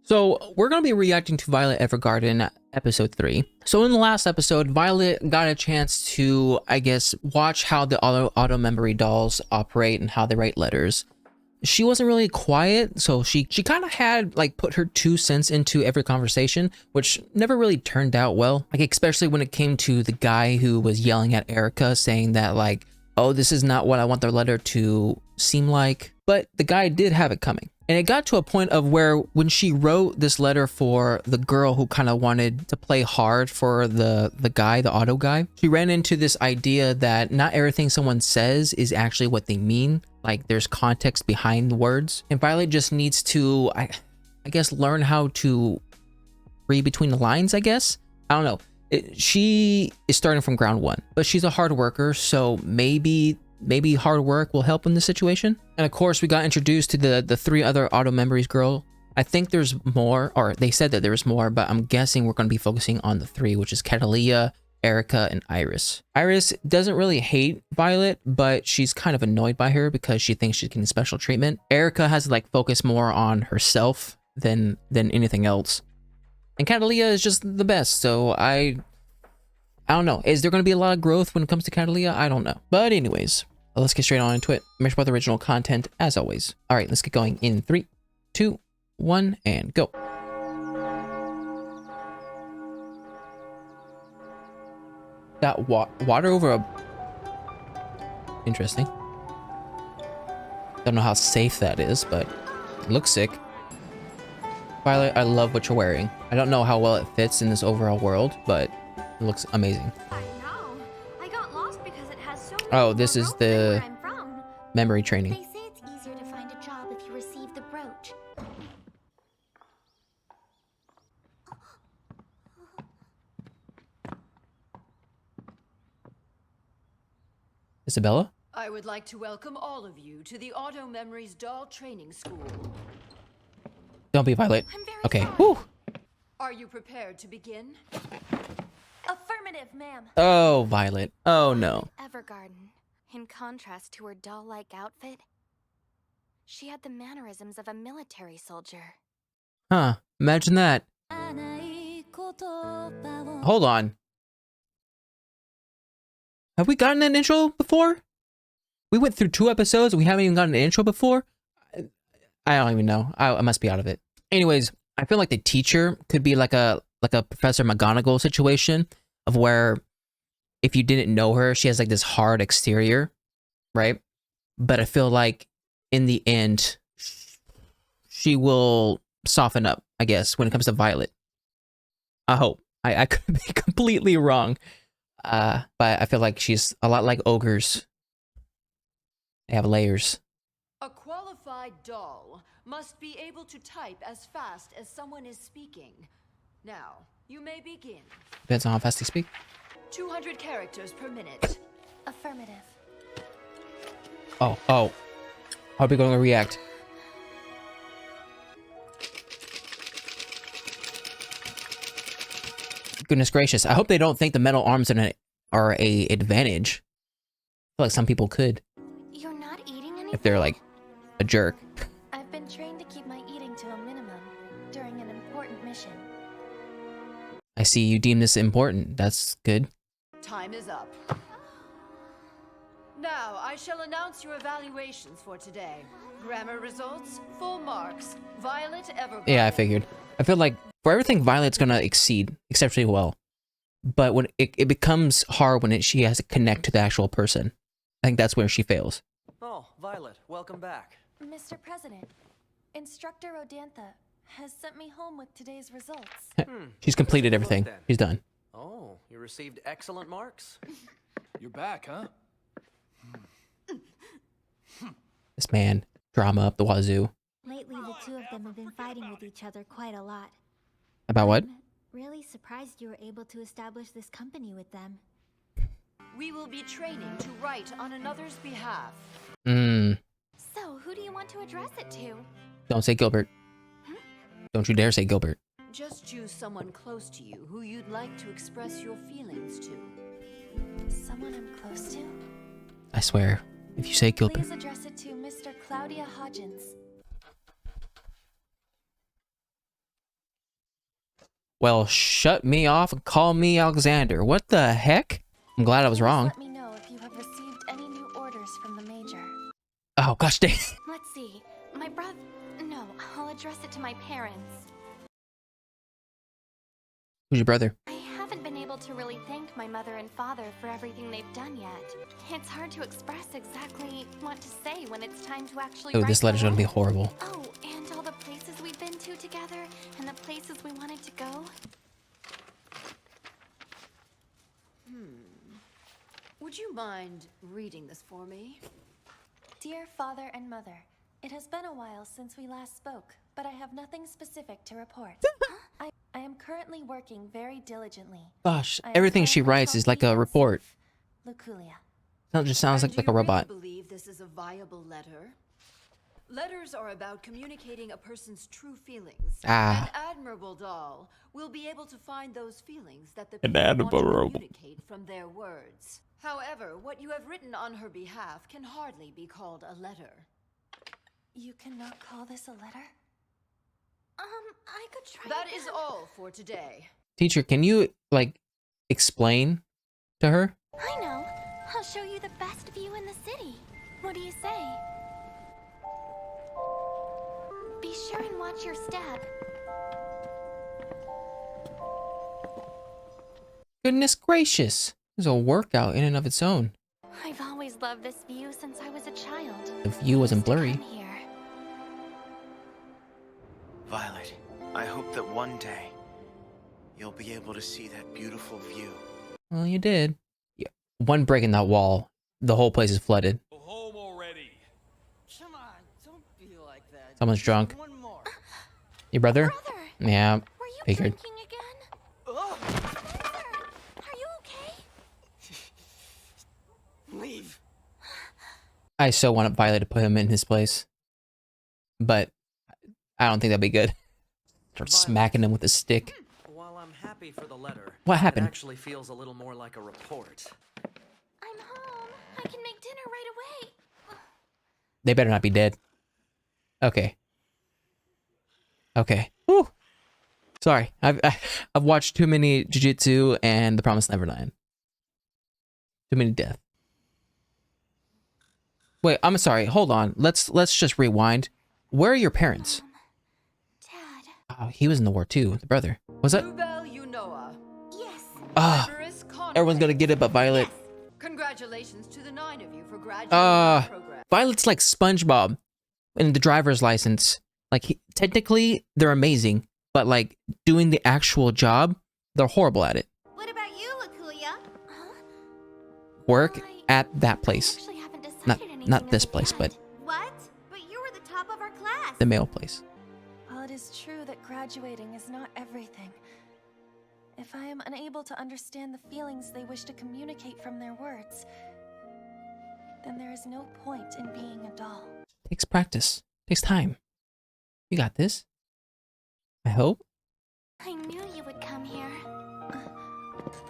So we're going to be reacting to Violet Evergarden episode 3. So in the last episode, Violet got a chance to, I guess, watch how the auto memory dolls operate and how they write letters. She wasn't really quiet, so she kind of had like put her 2 cents into every conversation, which never really turned out well. Like especially when it came to the guy who was yelling at Erica saying that like, oh, this is not what I want the letter to seem like. But the guy did have it coming. And it got to a point of where when she wrote this letter for the girl who kind of wanted to play hard for the guy, the auto guy, she ran into this idea that not everything someone says is actually what they mean. Like there's context behind the words. And Violet just needs to, I guess, learn how to read between the lines, I guess. I don't know. She is starting from ground one, but she's a hard worker, so maybe hard work will help in this situation. And of course, we got introduced to the 3 other auto memories girl. I think there's more, or they said that there was more, but I'm guessing we're going to be focusing on the 3, which is Catalia, Erica, and Iris. Iris doesn't really hate Violet, but she's kind of annoyed by her because she thinks she's getting special treatment. Erica has to like focus more on herself than anything else. And Catalia is just the best, so I don't know. Is there going to be a lot of growth when it comes to Catalia? I don't know. But anyways, let's get straight on into it. Make sure about the original content, as always. All right, let's get going in 3, 2, 1, and go. Got water over a... Interesting. Don't know how safe that is, but it looks sick. Violet, I love what you're wearing. I don't know how well it fits in this overall world, but it looks amazing. I know. I got lost because it has so many Oh, this is roads where the I'm from. memory training. They say it's easier to find a job if you receive the brooch. Isabella? I would like to welcome all of you to the Auto Memories Doll Training School. Don't be Violet. I'm very Okay. sorry. Whew. Are you prepared to begin? Affirmative, ma'am. Oh, Violet. Oh, no. Evergarden, in contrast to her doll-like outfit, she had the mannerisms of a military soldier. Huh. Imagine that. Hold on. Have we gotten an intro before? We went through 2 episodes and we haven't even gotten an intro before? I don't even know. I must be out of it. Anyways, I feel like the teacher could be like a Professor McGonagall situation of where if you didn't know her, she has like this hard exterior, right? But I feel like in the end, she will soften up, I guess, when it comes to Violet. I hope. I could be completely wrong. But I feel like she's a lot like ogres. They have layers. A qualified doll must be able to type as fast as someone is speaking. Now, you may begin. Depends on how fast they speak. 200 characters per minute. Affirmative. Oh. How are we going to react? Goodness gracious. I hope they don't think the metal arms are a advantage. I feel like some people could. You're not eating anything? If they're like a jerk. I've been trained to keep my eating to a minimum during an important mission. I see you deem this important. That's good. Time is up. Now, I shall announce your evaluations for today. Grammar results, full marks. Violet Evergarden. Yeah, I figured. I feel like for everything, Violet's gonna exceed exceptionally well. But when it becomes hard when she has to connect to the actual person. I think that's where she fails. Oh, Violet, welcome back. Mr. President, Instructor Odantha has sent me home with today's results. She's completed everything. then. She's done. Oh, you received excellent marks? You're back, huh? This man, drama up the wazoo. Lately, the 2 of them have been fighting with each other quite a lot. About what? I'm really surprised you were able to establish this company with them. We will be training to write on another's behalf. So, who do you want to address it to? Don't say Gilbert. Don't you dare say Gilbert. Just choose someone close to you who you'd like to express your feelings to. Someone I'm close to? I swear. If you say Gilbert. Please address it to Mr. Claudia Hodgins. Well, shut me off and call me Alexander. What the heck? I'm glad I was Please wrong. let me know if you have received any new orders from the Major. Oh, gosh dang. Let's see. My brother... No, I'll address it to my parents. Who's your brother? I haven't been able to really thank my mother and father for everything they've done yet. It's hard to express exactly what to say when it's time to actually Oh, write this letter's the gonna be letter. horrible. Oh, and all the places we've been to together, and the places we wanted to go. Would you mind reading this for me? Dear Father and Mother, it has been a while since we last spoke, but I have nothing specific to report. I am currently working very diligently. Gosh, I am everything she currently writes is like a healthy and report. safe. Luculia. It just sounds And like do a you robot. really believe this is a viable letter? Letters are about communicating a person's true feelings. Ah. An admirable doll will be able to find those feelings that the An people want to admirable. communicate from their words. However, what you have written on her behalf can hardly be called a letter. You cannot call this a letter? I could try That again. is all for today. Teacher, can you, like, explain to her? I know. I'll show you the best view in the city. What do you say? Be sure and watch your step. Goodness gracious. This is a workout in and of its own. I've always loved this view since I was a child. The view wasn't I used to blurry. come here. Violet, I hope that one day you'll be able to see that beautiful view. Well, you did. Yeah. One break in that wall, the whole place is flooded. Go home already. Come on, don't be like that. Someone's drunk. One more. Your brother? Brother, Yeah, were you figured. drinking again? Ugh, Spencer, are you okay? leave. I so want Violet to put him in his place. But I don't think that'd be good. Start smacking him with a stick. While I'm happy for the letter, What happened? It actually feels a little more like a report. I'm home. I can make dinner right away. They better not be dead. Okay. Okay. Whew. Sorry. I've watched too many Jujutsu and The Promised Neverland. Too many death. Wait, I'm sorry. Hold on. Let's just rewind. Where are your parents? Dad. Oh, he was in the war too, the brother. Was that? Rubel Unoa. Yes. Ah, Iris Conway. everyone's gonna get it but Violet. Congratulations to the 9 of you for graduating the program. Violet's like SpongeBob in the driver's license. Like, technically, they're amazing, but like doing the actual job, they're horrible at it. What about you, Luculia? Huh? Work I at that place. actually haven't decided Not anything not as this of place, yet. but What? But you were the top of our class. the male place. While it is true that graduating is not everything, if I am unable to understand the feelings they wish to communicate from their words, then there is no point in being a doll. Takes practice. Takes time. You got this. I hope. I knew you would come here.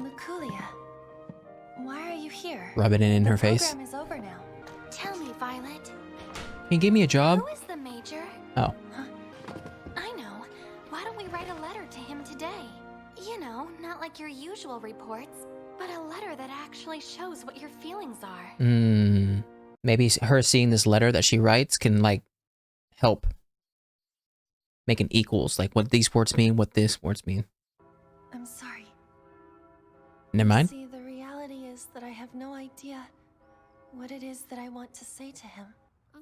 Luculia, why are you here? Rub it in her The face. program is over now. Tell me, Violet. Can you give me a job? Who is the Major? Oh. I know. Why don't we write a letter to him today? You know, not like your usual reports, but a letter that actually shows what your feelings are. Maybe her seeing this letter that she writes can like help make an equals, like what these words mean, what this words mean. I'm sorry. Never mind. See, the reality is that I have no idea what it is that I want to say to him.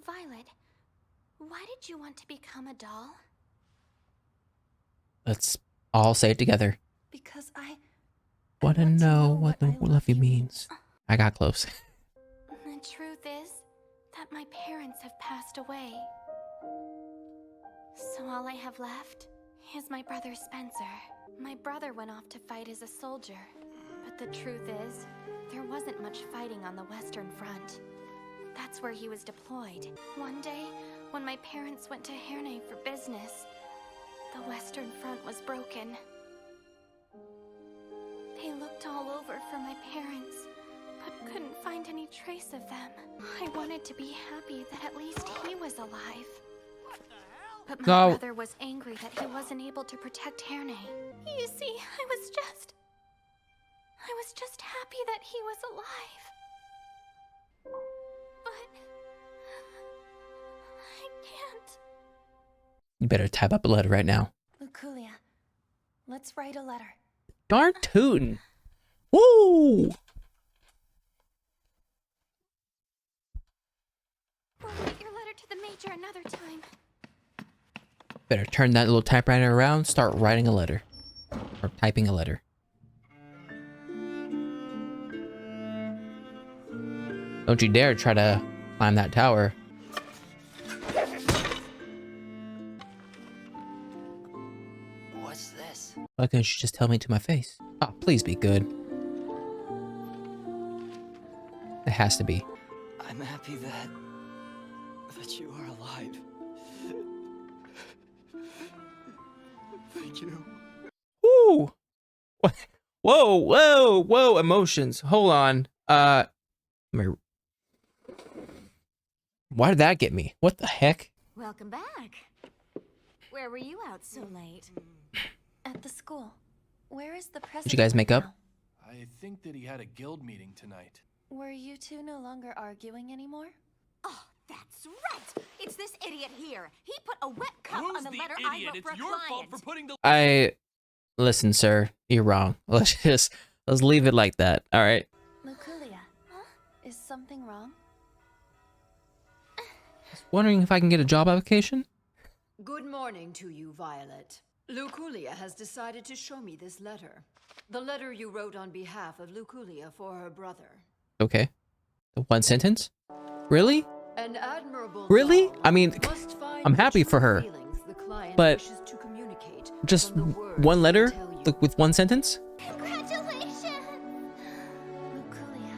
Violet, why did you want to become a doll? Let's all say it together. Because I Want to want know what the I love you means. I got close. The truth is that my parents have passed away. So all I have left is my brother Spencer. My brother went off to fight as a soldier. But the truth is, there wasn't much fighting on the Western Front. That's where he was deployed. One day, when my parents went to Herne for business, the Western Front was broken. They looked all over for my parents, but couldn't find any trace of them. I wanted to be happy that at least he was alive. What the hell? But my No. brother was angry that he wasn't able to protect Herne. You see, I was just happy that he was alive. But I can't. You better type up a letter right now. Luculia, let's write a letter. Darn tootin'. Woo! We'll write your letter to the Major another time. Better turn that little typewriter around, start writing a letter. Or typing a letter. Don't you dare try to climb that tower. What's this? Why couldn't you just tell me to my face? Oh, please be good. It has to be. I'm happy that you are alive. Thank you. Woo! What? Whoa, whoa, whoa, emotions. Hold on. Why did that get me? What the heck? Welcome back. Where were you out so late? At the school. Where is the president? Did you guys make up? now? I think that he had a guild meeting tonight. Were you two no longer arguing anymore? Oh, that's right. It's this idiot here. He put a wet cup on the letter I wrote for a client. putting the... Listen, sir, you're wrong. Let's leave it like that. All right. Luculia, is something wrong? Wondering if I can get a job application? Good morning to you, Violet. Luculia has decided to show me this letter. The letter you wrote on behalf of Luculia for her brother. Okay. One sentence? Really? An admirable Really? doll I mean, must find I'm the happy true for her. feelings the client But wishes to communicate just from the words one they letter tell you. like, with one sentence? Congratulations! Luculia.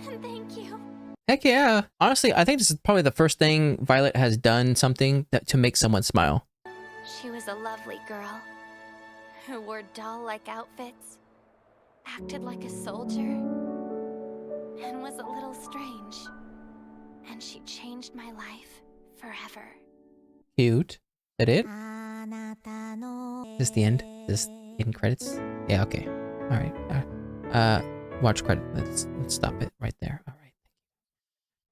And thank you. Heck yeah. Honestly, I think this is probably the first thing Violet has done something to make someone smile. She was a lovely girl who wore doll-like outfits, acted like a soldier, and was a little strange. And she changed my life forever. Cute. That it? Is this the end? Is this in credits? Yeah, okay. Alright. Watch credit. Let's stop it right there. Alright.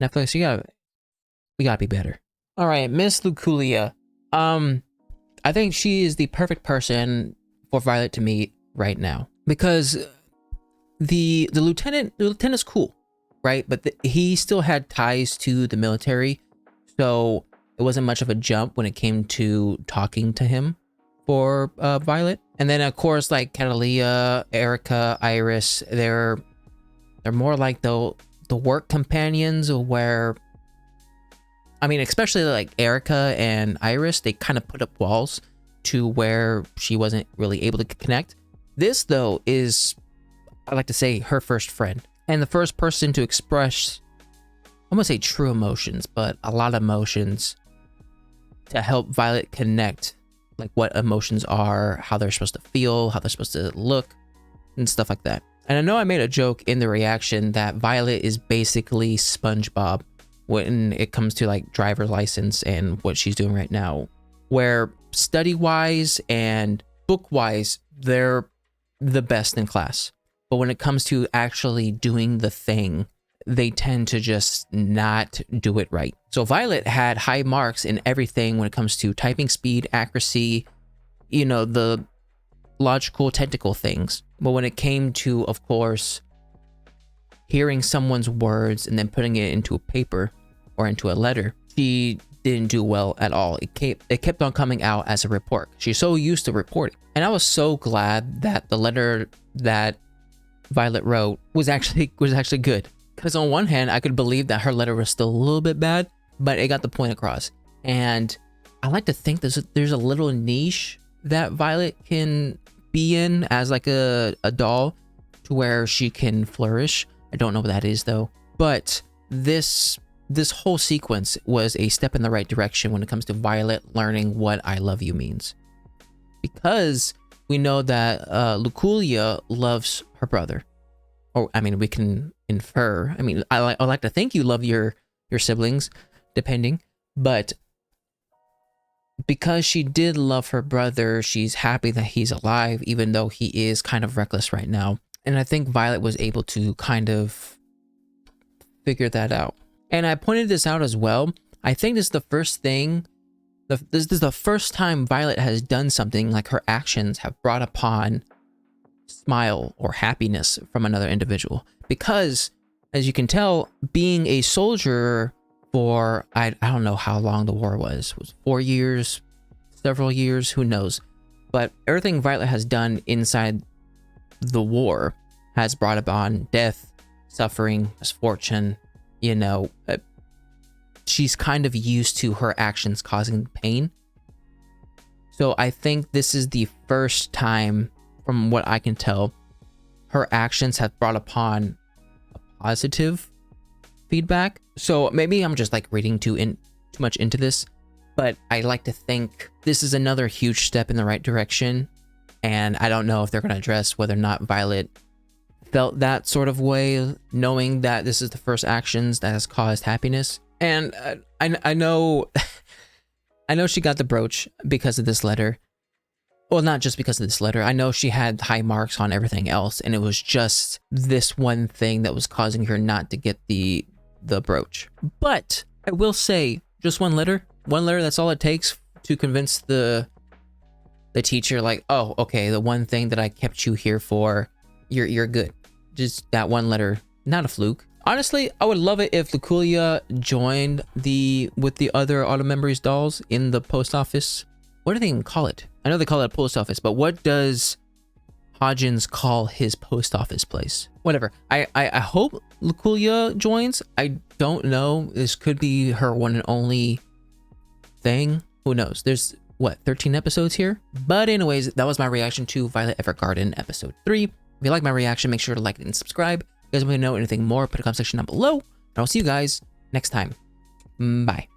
Netflix, we gotta be better. Alright, Miss Luculia. I think she is the perfect person for Violet to meet right now. Because the lieutenant's cool, right? But he still had ties to the military, so it wasn't much of a jump when it came to talking to him for Violet. And then of course, like Catalia, Erica, Iris, they're more like the work companions, where I mean, especially like Erica and Iris, they kind of put up walls to where she wasn't really able to connect. This though is, I like to say, her first friend and the first person to express, I'm gonna say true emotions, but a lot of emotions to help Violet connect, like what emotions are, how they're supposed to feel, how they're supposed to look, and stuff like that. And I know I made a joke in the reaction that Violet is basically SpongeBob when it comes to like driver's license and what she's doing right now, where study-wise and book-wise, they're the best in class. But when it comes to actually doing the thing, they tend to just not do it right. So Violet had high marks in everything when it comes to typing speed, accuracy, you know, the logical, technical things. But when it came to, of course, hearing someone's words and then putting it into a paper or into a letter, she didn't do well at all. It kept on coming out as a report. She's so used to reporting. And I was so glad that the letter that Violet wrote was actually good. Because on one hand, I could believe that her letter was still a little bit bad, but it got the point across. And I like to think there's a little niche that Violet can be in as like a doll to where she can flourish. I don't know what that is though. But this whole sequence was a step in the right direction when it comes to Violet learning what I love you means. Because we know that Luculia loves her brother. Or, I mean, we can infer. I mean, I like to think you love your siblings, depending. But because she did love her brother, she's happy that he's alive, even though he is kind of reckless right now. And I think Violet was able to kind of figure that out. And I pointed this out as well. I think this is the first thing, this is the first time Violet has done something like her actions have brought upon smile or happiness from another individual. Because, as you can tell, being a soldier for, I don't know how long the war was 4 years, several years, who knows. But everything Violet has done inside the war has brought upon death, suffering, misfortune, you know. She's kind of used to her actions causing pain. So I think this is the first time, from what I can tell, her actions have brought upon a positive feedback. So maybe I'm just like reading too much into this, but I like to think this is another huge step in the right direction. And I don't know if they're going to address whether or not Violet felt that sort of way, knowing that this is the first actions that has caused happiness. And I know, I know she got the brooch because of this letter. Well, not just because of this letter. I know she had high marks on everything else, and it was just this one thing that was causing her not to get the brooch. But I will say, just one letter, that's all it takes to convince the teacher, like, oh, okay, the one thing that I kept you here for, you're good. Just that one letter, not a fluke. Honestly, I would love it if Luculia joined with the other Autumn Memories dolls in the post office. What do they even call it? I know they call it a post office, but what does Hodgins call his post office place? Whatever. I hope Luculia joins. I don't know. This could be her one and only thing. Who knows? There's, what, 13 episodes here? But anyways, that was my reaction to Violet Evergarden episode 3. If you like my reaction, make sure to like it and subscribe. If you guys want to know anything more, put a comment section down below. And I'll see you guys next time. Bye.